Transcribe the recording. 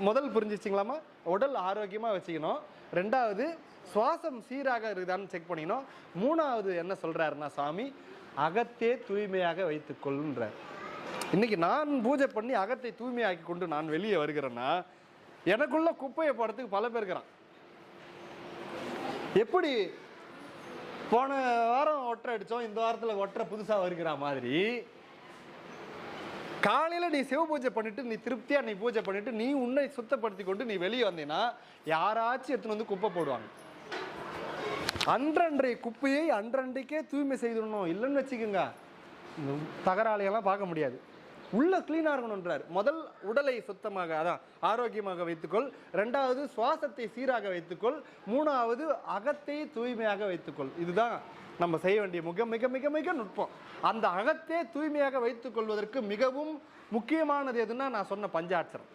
முதல் புரிஞ்சிச்சிங்களாமா? உடல் ஆரோக்கியமாக வச்சுக்கணும். ரெண்டாவது சுவாசம் சீராக இருக்குதான்னு செக் பண்ணிக்கணும். மூணாவது என்ன சொல்கிறாருன்னா சாமி, அகத்தே தூய்மையாக வைத்துக்கொள்ளுன்றார். இன்னைக்கு நான் பூஜை பண்ணி அகத்தை தூய்மையாக்கி கொண்டு நான் வெளியே வருகிறேன்னா எனக்குள்ள குப்பையை போடுறதுக்கு பல பேர் இருக்கிறான். எப்படி போன வாரம் ஒற்றை அடித்தோம், இந்த வாரத்தில் ஒற்றை புதுசாக வருகிற மாதிரி காலையில் நீ சிவ பூஜை பண்ணிட்டு நீ திருப்தியாக நீ பூஜை பண்ணிட்டு நீ உன்னை சுத்தப்படுத்தி கொண்டு நீ வெளியே வந்தீங்கன்னா யாராச்சும் எடுத்துன்னு வந்து குப்பை போடுவாங்க. அன்றன்றைய குப்பையை அன்றன்றைக்கே தூய்மை செய்திடணும். இல்லைன்னு வச்சுக்கோங்க, தகராலையெல்லாம் பார்க்க முடியாது. உள்ள கிளீனாக இருக்கணுன்றார். முதல் உடலை சுத்தமாக, அதான் ஆரோக்கியமாக வைத்துக்கொள். ரெண்டாவது சுவாசத்தை சீராக வைத்துக்கொள். மூணாவது அகத்தை தூய்மையாக வைத்துக்கொள். இதுதான் நம்ம செய்ய வேண்டிய மிக மிக மிக மிக நுட்பம். அந்த அகத்தை தூய்மையாக வைத்துக் கொள்வதற்கு மிகவும் முக்கியமானது எதுன்னா நான் சொன்ன பஞ்சாட்சரம்.